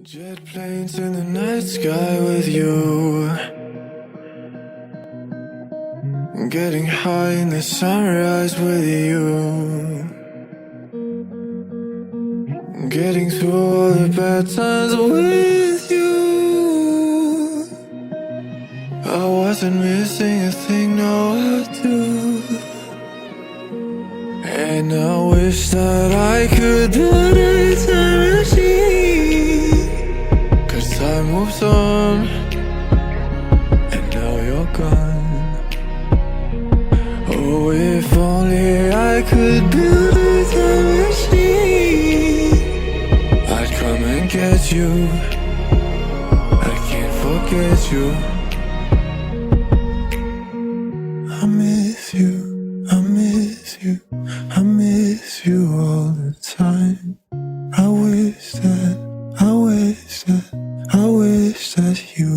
Jet planes in the night sky with you, getting high in the sunrise with you, getting through all the bad times with you. I wasn't missing a thing, no I do. And I wish that I could build a time machine, 'cause time moves on, and now you're gone. Oh, if only I could build a time machine, I'd come and get you. I can't forget you. I miss you, I miss you, I miss you all the time. I wish that you